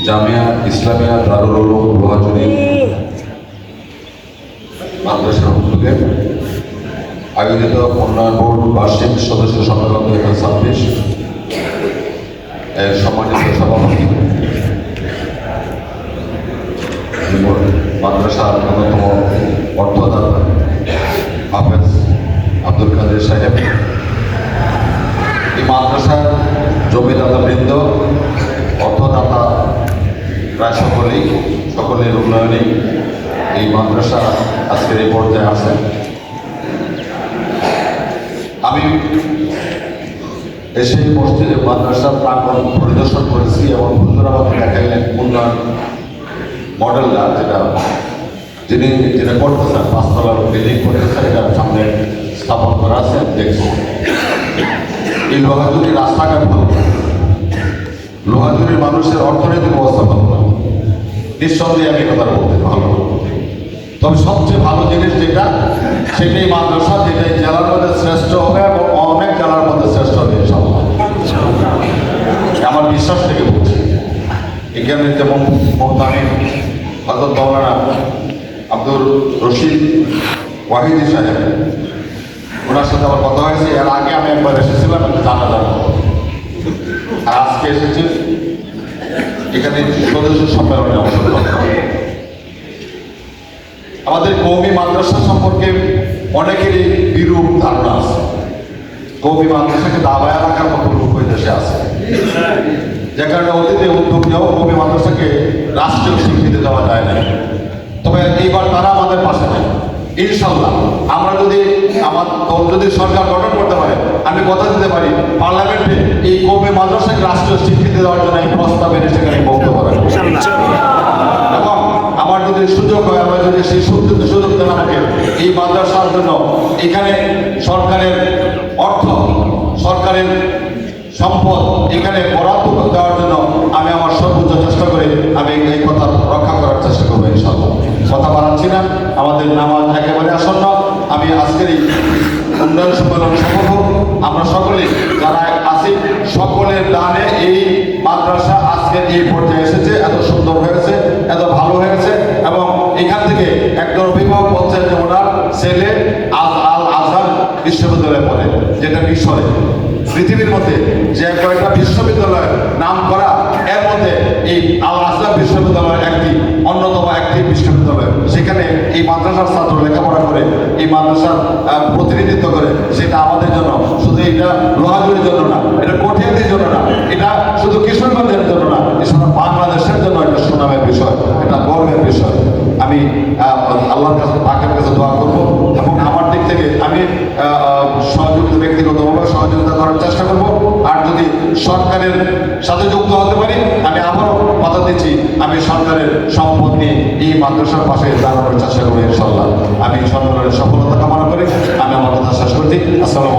জামিয়া ইসলামিয়া দারুল উলুম লোহাজুরি মাদ্রাসার উদ্যোগে আয়োজিত উন্নয়ন বোর্ড বার্ষিক সদস্য সম্মেলন 2026 এর সম্মানিত সভাপতি মাদ্রাসার অন্যতম অর্থদাতা হাফেজ আব্দুল কাদের সাহেব, এই মাদ্রাসার জমিদাতা বৃন্দ, অর্থদাতা প্রায় সকলের উন্নয়নেই এই মাদ্রাসা আজকের এই পর্যায়ে আছে। আমি এসে মসজিদে মাদ্রাসার প্রাঙ্গণ পরিদর্শন করেছি এবং হুজুরা আমাকে দেখাইলেন উন্নয়ন মডেলটা যেটা করতেছেন, 5 তলার বিল্ডিং করতেছেন, এটার সামনে স্থাপন করা আছে দেখছি। এই লোহাজুরি রাস্তাঘাট ভালো, লোহাজুরির মানুষের অর্থনৈতিক অবস্থা ভালো না, নিঃসন্দেহে আমি কথা বলতে ভালো। তবে সবচেয়ে ভালো জিনিস যেটা, সেটাই মাদ্রাসা, যেটাই জেলার মধ্যে শ্রেষ্ঠ হবে এবং অনেক জেলার মধ্যে শ্রেষ্ঠ হবে ইনশাআল্লাহ, আমার বিশ্বাস থেকে বলছি। এখানে যেমন মোহতামিম হযরত মাওলানা আব্দুর রশিদ ওয়াহিদি সাহেব, ওনার সাথে আমার কথা হয়েছে। এর আগে আমি একবার এসেছিলাম একটা জানাজার, আর আজকে এসেছি এখানে সদস্য সম্মেলনে অংশগ্রহণ। আমাদের কওমি মাদ্রাসা সম্পর্কে অনেকেরই বিরূপ ধারণা আছে। কওমি মাদ্রাসাকে দাবায় রাখার মতো লোক ওই দেশে আছে, যে কারণে অতীতে উদ্যোগ নেওয়া কওমি মাদ্রাসাকে রাষ্ট্রীয় স্বীকৃতি দেওয়া যায় না। তবে এইবার তারা আমাদের পাশে নেই ইনশাল্লাহ। আমরা যদি যদি সরকার গঠন করতে পারে, আমি কথা দিতে পারি পার্লামেন্টে এই কওমি মাদ্রাসাকে রাষ্ট্রীয় স্বীকৃতি দেওয়ার জন্য এই প্রস্তাব এনে সেখানে বক্তব্য রাখবো। এবং আমার যদি সুযোগ হয়, আমরা যদি সেই সুযোগ দেন আমাকে এই মাদ্রাসার জন্য, এখানে সরকারের অর্থ, সরকারের সম্পদ এখানে বরাদ্দ দেওয়ার জন্য আমি আমার সর্বোচ্চ চেষ্টা করে আমি এই কথা রক্ষা করার চেষ্টা করবো ইনশাআল্লাহ। কথা বাড়াচ্ছি না, আমাদের নামাজ একেবারে আসন্ন। আমি আজকের এই উন্নয়ন সম্মেলন সফল হোক, আমরা সকলে যারা আছি সকলের দানে এই মাদ্রাসা আজকের এই পর্যায়ে এসেছে, এত সুন্দর হয়েছে, এত ভালো হয়েছে। এবং এখান থেকে একজন অভিভাবক বলছেন যে ওনার ছেলে আল আজহার বিশ্ববিদ্যালয়ে পড়ে, যেটা বিষয় পৃথিবীর মধ্যে যে কয়েকটা বিশ্ববিদ্যালয়ের নাম করা, এর মধ্যে এই আল আজহার বিশ্ববিদ্যালয় অন্যতম একটি বিশ্ববিদ্যালয়। সেখানে এই মাদ্রাসার ছাত্র লেখাপড়া করে, এই মাদ্রাসার প্রতিনিধিত্ব করে, সেটা আমাদের জন্য শুধু এটা লোহাজুরির জন্য না, এটা কঠিয়াদির জন্য না, এটা শুধু কিশোরগঞ্জের জন্য না, এটা বাংলাদেশের জন্য একটা সুনামের বিষয়, এটা গর্বের বিষয়। আমি আল্লাহর কাছে, পাকের কাছে দোয়া করবো এবং আমার দিক থেকে আমি সহযোগিতা, ব্যক্তিগতভাবে সহযোগিতা করার চেষ্টা করব। আর যদি সরকারের সাথে যুক্ত হতে পারি, আমি আবারও কথা দিচ্ছি, আমি সরকারের সম্পদ নিয়ে এই মাদ্রাসার পাশে দাঁড়ানোর চেষ্টা করবো ইনশাআল্লাহ। আমি সম্মেলনের সফলতা কামনা করে আমি আমার কথা শেষ করছি। আসসালামু আলাইকুম।